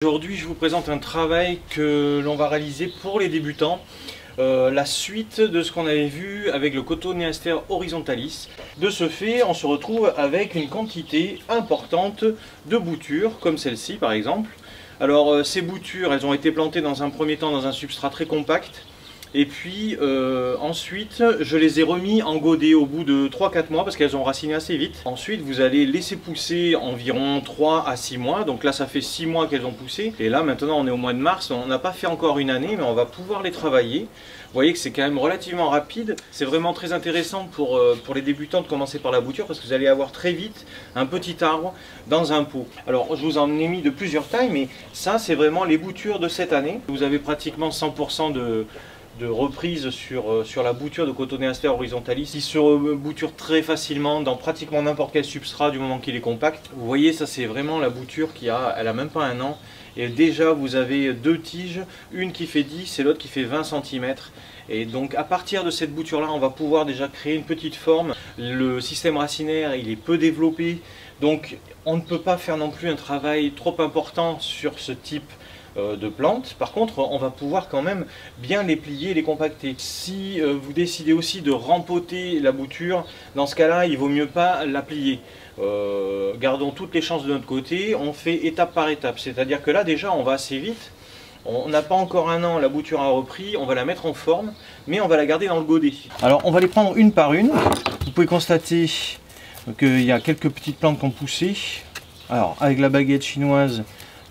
Aujourd'hui, je vous présente un travail que l'on va réaliser pour les débutants, la suite de ce qu'on avait vu avec le Cotoneaster horizontalis. De ce fait, on se retrouve avec une quantité importante de boutures, comme celle-ci par exemple. Alors ces boutures, elles ont été plantées dans un premier temps dans un substrat très compact. Et puis ensuite, je les ai remis en godet au bout de 3-4 mois parce qu'elles ont raciné assez vite. Ensuite, vous allez laisser pousser environ 3 à 6 mois. Donc là, ça fait 6 mois qu'elles ont poussé. Et là, maintenant, on est au mois de mars. On n'a pas fait encore une année, mais on va pouvoir les travailler. Vous voyez que c'est quand même relativement rapide. C'est vraiment très intéressant pour les débutants de commencer par la bouture parce que vous allez avoir très vite un petit arbre dans un pot. Alors, je vous en ai mis de plusieurs tailles, mais ça, c'est vraiment les boutures de cette année. Vous avez pratiquement 100% de reprise sur la bouture de Cotoneaster horizontalis. Il se rebouture très facilement dans pratiquement n'importe quel substrat du moment qu'il est compact. Vous voyez, ça c'est vraiment la bouture elle a même pas un an. Et déjà vous avez deux tiges, une qui fait 10 et l'autre qui fait 20 cm. Et donc à partir de cette bouture là, on va pouvoir déjà créer une petite forme. Le système racinaire il est peu développé, donc on ne peut pas faire non plus un travail trop important sur ce type de plantes. Par contre, on va pouvoir quand même bien les plier, les compacter. Si vous décidez aussi de rempoter la bouture, dans ce cas-là, il vaut mieux pas la plier. Gardons toutes les chances de notre côté, on fait étape par étape. C'est-à-dire que là, déjà, on va assez vite. On n'a pas encore un an, la bouture a repris, on va la mettre en forme, mais on va la garder dans le godet. Alors, on va les prendre une par une. Vous pouvez constater qu'il y a quelques petites plantes qui ont poussé. Alors, avec la baguette chinoise,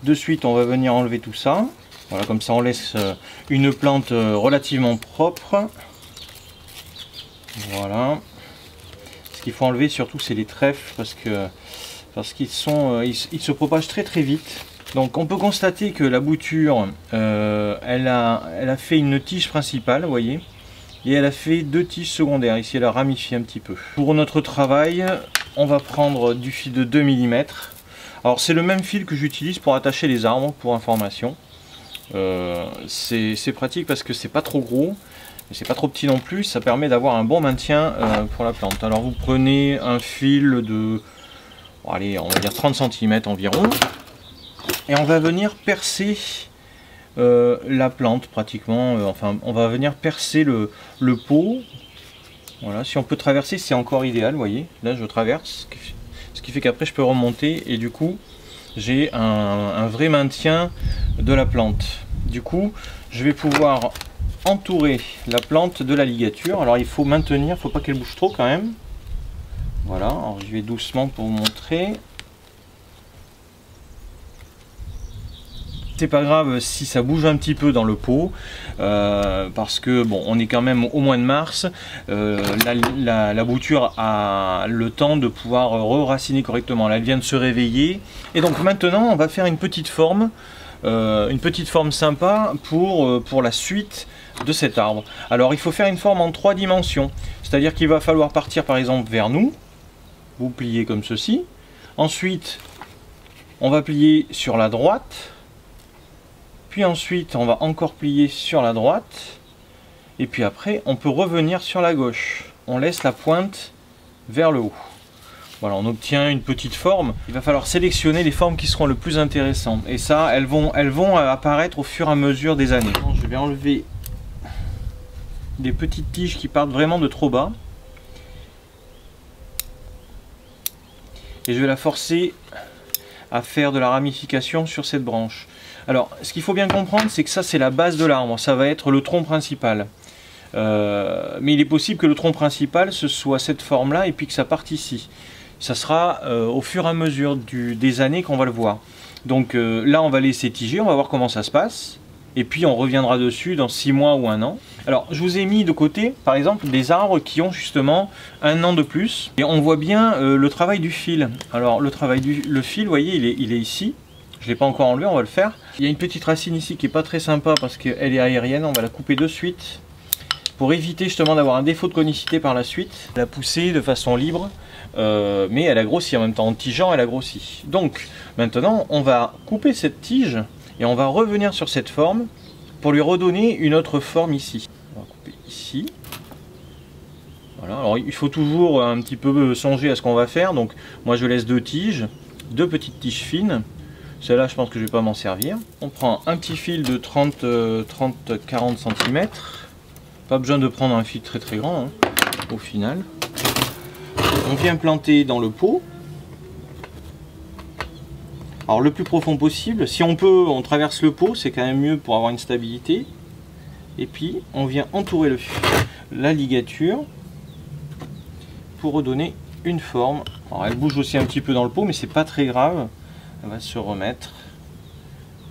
de suite, on va venir enlever tout ça. Voilà, comme ça, on laisse une plante relativement propre. Voilà. Ce qu'il faut enlever surtout, c'est les trèfles parce qu'ils se propagent très très vite. Donc, on peut constater que la bouture, elle a fait une tige principale, vous voyez, et elle a fait deux tiges secondaires. Ici, elle a ramifié un petit peu. Pour notre travail, on va prendre du fil de 2 mm. Alors c'est le même fil que j'utilise pour attacher les arbres, pour information. C'est pratique parce que c'est pas trop gros, mais c'est pas trop petit non plus, ça permet d'avoir un bon maintien pour la plante. Alors vous prenez un fil de, bon, allez, on va dire 30 cm environ, et on va venir percer la plante pratiquement, enfin on va venir percer le pot. Voilà, si on peut traverser c'est encore idéal, vous voyez, là je traverse. Ce qui fait qu'après je peux remonter et du coup j'ai un vrai maintien de la plante. Du coup je vais pouvoir entourer la plante de la ligature. Alors il faut maintenir, il ne faut pas qu'elle bouge trop quand même. Voilà, alors je vais doucement pour vous montrer. C'est pas grave si ça bouge un petit peu dans le pot parce que bon, on est quand même au mois de mars, la bouture a le temps de pouvoir re-raciner correctement. Là, elle vient de se réveiller et donc maintenant on va faire une petite forme sympa pour la suite de cet arbre. Alors il faut faire une forme en 3 dimensions, c'est-à-dire qu'il va falloir partir par exemple vers nous, vous pliez comme ceci, ensuite on va plier sur la droite. Puis ensuite, on va encore plier sur la droite. Et puis après, on peut revenir sur la gauche. On laisse la pointe vers le haut. Voilà, on obtient une petite forme. Il va falloir sélectionner les formes qui seront le plus intéressantes. Et ça, elles vont apparaître au fur et à mesure des années. Je vais enlever des petites tiges qui partent vraiment de trop bas. Et je vais la forcer à faire de la ramification sur cette branche. Alors, ce qu'il faut bien comprendre, c'est que ça, c'est la base de l'arbre. Ça va être le tronc principal. Mais il est possible que le tronc principal, ce soit cette forme-là, et puis que ça parte ici. Ça sera au fur et à mesure des années qu'on va le voir. Donc là, on va laisser tiger, on va voir comment ça se passe. Et puis, on reviendra dessus dans 6 mois ou 1 an. Alors, je vous ai mis de côté, par exemple, des arbres qui ont justement 1 an de plus. Et on voit bien le travail du fil. Alors, le fil, vous voyez, il est ici. Je ne l'ai pas encore enlevé, on va le faire. Il y a une petite racine ici qui n'est pas très sympa parce qu'elle est aérienne. On va la couper de suite pour éviter justement d'avoir un défaut de conicité par la suite. Elle a poussé de façon libre, mais elle a grossi en même temps. En tigeant, elle a grossi. Donc, maintenant, on va couper cette tige et on va revenir sur cette forme pour lui redonner une autre forme ici. On va couper ici. Voilà. Alors, il faut toujours un petit peu songer à ce qu'on va faire. Donc, moi, je laisse 2 tiges, 2 petites tiges fines. Celle-là, je pense que je vais pas m'en servir. On prend un petit fil de 30-40 cm. Pas besoin de prendre un fil très grand, hein, au final. On vient planter dans le pot. Alors le plus profond possible. Si on peut, on traverse le pot, c'est quand même mieux pour avoir une stabilité. Et puis, on vient entourer la ligature pour redonner une forme. Alors elle bouge aussi un petit peu dans le pot, mais c'est pas très grave. Elle va se remettre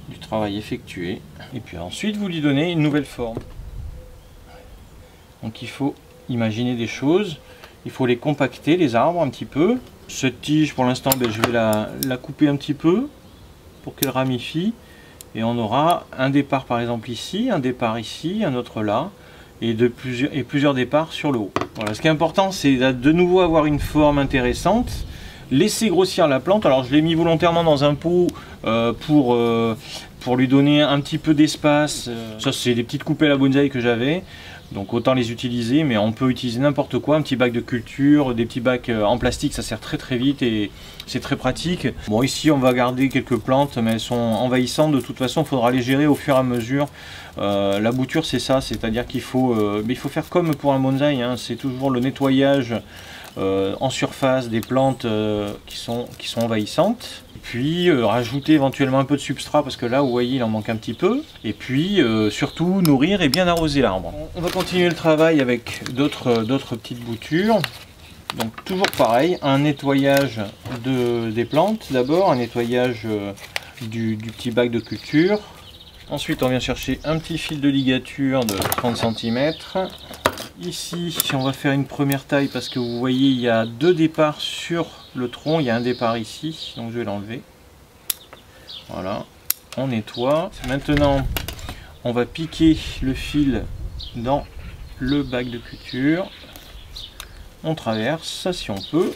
du travail effectué. Et puis ensuite, vous lui donnez une nouvelle forme. Donc il faut imaginer des choses. Il faut les compacter, les arbres, un petit peu. Cette tige, pour l'instant, je vais la couper un petit peu pour qu'elle ramifie. Et on aura un départ par exemple ici, un départ ici, un autre là. Et plusieurs départs sur le haut. Voilà, ce qui est important, c'est de nouveau avoir une forme intéressante. Laisser grossir la plante. Alors je l'ai mis volontairement dans un pot pour lui donner un petit peu d'espace. Ça, c'est des petites coupelles à bonsaï que j'avais. Donc autant les utiliser, mais on peut utiliser n'importe quoi, un petit bac de culture, des petits bacs en plastique, ça sert très vite et c'est très pratique. Bon, ici on va garder quelques plantes, mais elles sont envahissantes, de toute façon il faudra les gérer au fur et à mesure. La bouture c'est ça, c'est-à-dire qu'il faut, il faut faire comme pour un bonsaï, hein, c'est toujours le nettoyage en surface des plantes qui sont envahissantes. Puis rajouter éventuellement un peu de substrat parce que là vous voyez il en manque un petit peu. Et puis surtout nourrir et bien arroser l'arbre. On va continuer le travail avec d'autres petites boutures. Donc toujours pareil, un nettoyage des plantes d'abord, un nettoyage du petit bac de culture. Ensuite on vient chercher un petit fil de ligature de 30 cm. Ici on va faire une première taille parce que vous voyez il y a deux départs sur le tronc, il y a un départ ici, donc je vais l'enlever. Voilà, on nettoie. Maintenant on va piquer le fil dans le bac de culture. On traverse si on peut.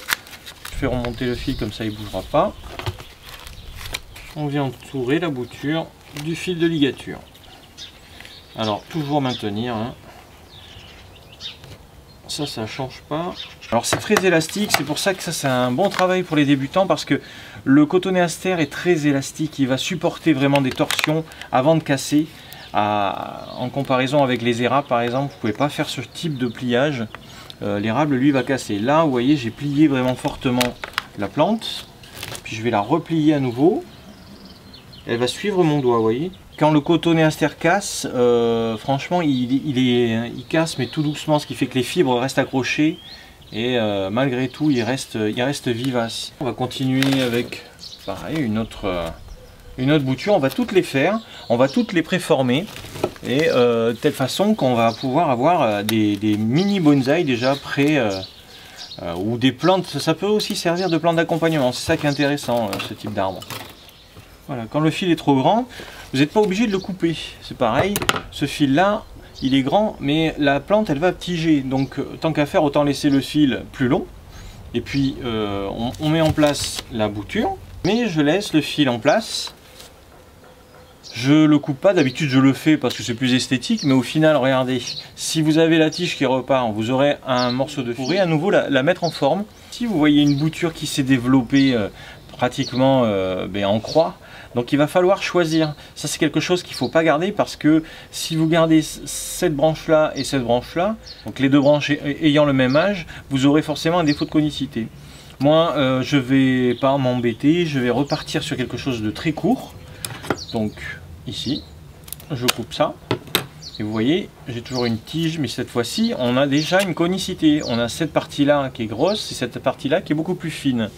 Je fais remonter le fil comme ça il ne bougera pas. On vient entourer la bouture du fil de ligature. Alors toujours maintenir, hein. Ça change pas. Alors c'est très élastique, c'est pour ça que ça c'est un bon travail pour les débutants parce que le cotonéaster est très élastique, il va supporter vraiment des torsions avant de casser. En comparaison avec les érables par exemple, vous pouvez pas faire ce type de pliage. L'érable lui va casser. Là vous voyez j'ai plié vraiment fortement la plante, puis je vais la replier à nouveau. Elle va suivre mon doigt, vous voyez. Quand le cotonéaster casse, franchement il casse mais tout doucement, ce qui fait que les fibres restent accrochées et malgré tout il reste vivace. On va continuer avec pareil une autre bouture, on va toutes les faire, on va toutes les préformer et de telle façon qu'on va pouvoir avoir des mini bonsaïs déjà prêts ou des plantes, ça peut aussi servir de plante d'accompagnement, c'est ça qui est intéressant ce type d'arbre. Voilà, quand le fil est trop grand, vous n'êtes pas obligé de le couper. C'est pareil, ce fil là, il est grand, mais la plante elle va tiger. Donc tant qu'à faire, autant laisser le fil plus long. Et puis on met en place la bouture, mais je laisse le fil en place. Je le coupe pas, d'habitude je le fais parce que c'est plus esthétique, mais au final, regardez, si vous avez la tige qui repart, vous aurez un morceau de fil. Vous pourrez à nouveau la mettre en forme. Si vous voyez une bouture qui s'est développée pratiquement en croix, donc il va falloir choisir. Ça c'est quelque chose qu'il ne faut pas garder parce que si vous gardez cette branche là et cette branche là, donc les deux branches ayant le même âge, vous aurez forcément un défaut de conicité. Moi je vais pas m'embêter, je vais repartir sur quelque chose de très court. Donc ici je coupe ça et vous voyez j'ai toujours une tige, mais cette fois-ci on a déjà une conicité. On a cette partie là qui est grosse et cette partie là qui est beaucoup plus fine.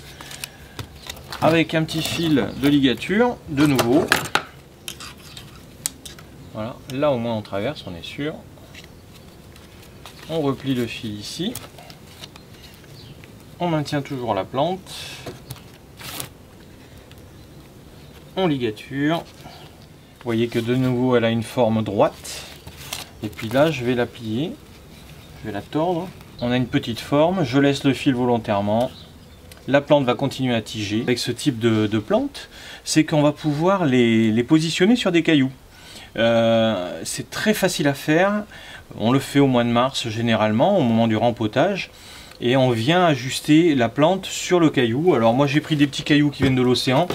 Avec un petit fil de ligature, de nouveau. Voilà, là au moins on traverse, on est sûr. On replie le fil ici. On maintient toujours la plante. On ligature. Vous voyez que de nouveau elle a une forme droite. Et puis là je vais la plier. Je vais la tordre. On a une petite forme, je laisse le fil volontairement. La plante va continuer à tiger. Avec ce type de plante, c'est qu'on va pouvoir les positionner sur des cailloux. C'est très facile à faire. On le fait au mois de mars généralement, au moment du rempotage. Et on vient ajuster la plante sur le caillou. Alors moi j'ai pris des petits cailloux qui viennent de l'océan.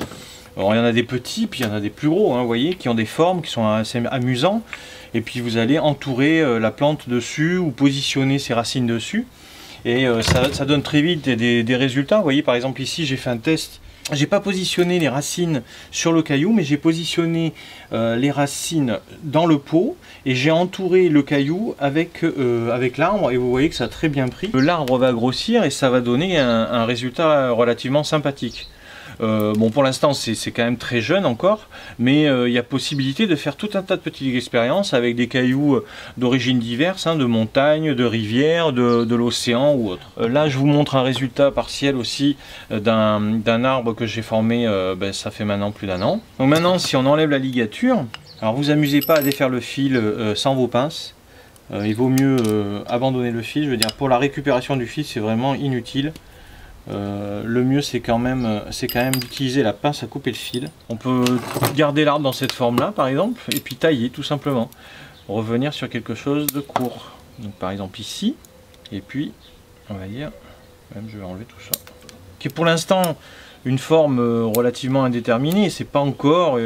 Alors, il y en a des petits, puis il y en a des plus gros, hein, vous voyez, qui ont des formes qui sont assez amusants. Et puis vous allez entourer la plante dessus ou positionner ses racines dessus. Et ça donne très vite des résultats. Vous voyez, par exemple ici j'ai fait un test. J'ai pas positionné les racines sur le caillou, mais j'ai positionné les racines dans le pot et j'ai entouré le caillou avec l'arbre, et vous voyez que ça a très bien pris. L'arbre va grossir et ça va donner un résultat relativement sympathique. Bon, pour l'instant c'est quand même très jeune encore, mais il y a possibilité de faire tout un tas de petites expériences avec des cailloux d'origine diverses, hein, de montagne, de rivière, de l'océan ou autre. Là je vous montre un résultat partiel aussi d'un arbre que j'ai formé, ça fait maintenant plus d'1 an. Donc maintenant, si on enlève la ligature, alors vous amusez pas à défaire le fil sans vos pinces. Il vaut mieux abandonner le fil, je veux dire, pour la récupération du fil c'est vraiment inutile. Le mieux c'est quand même d'utiliser la pince à couper le fil. On peut garder l'arbre dans cette forme là par exemple et puis tailler tout simplement, revenir sur quelque chose de court, donc par exemple ici, et puis on va dire, même je vais enlever tout ça, qui est pour l'instant une forme relativement indéterminée, c'est pas encore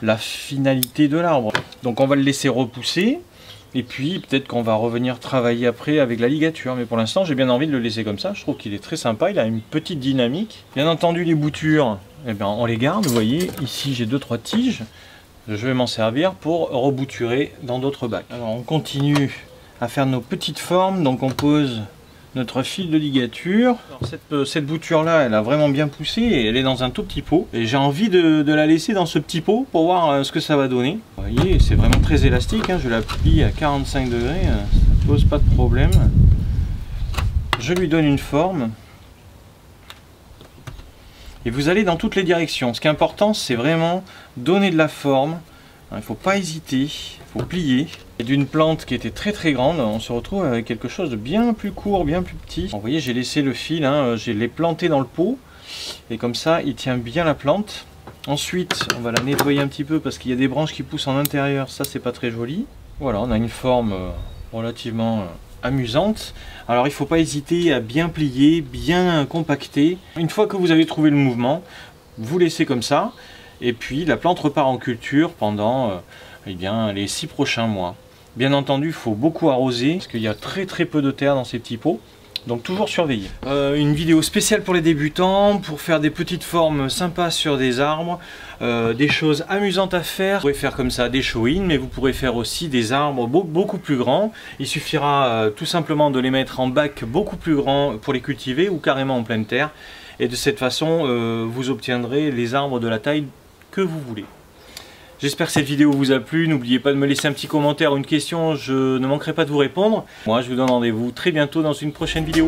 la finalité de l'arbre, donc on va le laisser repousser. Et puis peut-être qu'on va revenir travailler après avec la ligature, mais pour l'instant j'ai bien envie de le laisser comme ça. Je trouve qu'il est très sympa, il a une petite dynamique. Bien entendu les boutures, eh bien, on les garde, vous voyez, ici j'ai 2-3 tiges. Je vais m'en servir pour rebouturer dans d'autres bacs. Alors on continue à faire nos petites formes, donc on pose notre fil de ligature. Alors, cette bouture là elle a vraiment bien poussé et elle est dans un tout petit pot, et j'ai envie de la laisser dans ce petit pot pour voir ce que ça va donner. Vous voyez, c'est vraiment très élastique, hein. Je la plie à 45 degrés, ça pose pas de problème. Je lui donne une forme et vous allez dans toutes les directions. Ce qui est important, c'est vraiment donner de la forme. Il ne faut pas hésiter, il faut plier. Et d'une plante qui était très grande, on se retrouve avec quelque chose de bien plus court, bien plus petit. Vous voyez, j'ai laissé le fil, hein, je l'ai planté dans le pot, et comme ça il tient bien la plante. Ensuite on va la nettoyer un petit peu parce qu'il y a des branches qui poussent en intérieur, ça c'est pas très joli. Voilà, on a une forme relativement amusante. Alors il ne faut pas hésiter à bien plier, bien compacter. Une fois que vous avez trouvé le mouvement, vous laissez comme ça. Et puis la plante repart en culture pendant eh bien, les 6 prochains mois. Bien entendu, il faut beaucoup arroser parce qu'il y a très peu de terre dans ces petits pots. Donc toujours surveiller. Une vidéo spéciale pour les débutants, pour faire des petites formes sympas sur des arbres, des choses amusantes à faire. Vous pourrez faire comme ça des show-in, mais vous pourrez faire aussi des arbres beaucoup plus grands. Il suffira tout simplement de les mettre en bac beaucoup plus grands pour les cultiver ou carrément en pleine terre. Et de cette façon, vous obtiendrez les arbres de la taille que vous voulez. J'espère que cette vidéo vous a plu. N'oubliez pas de me laisser un petit commentaire ou une question, je ne manquerai pas de vous répondre. Moi je vous donne rendez-vous très bientôt dans une prochaine vidéo.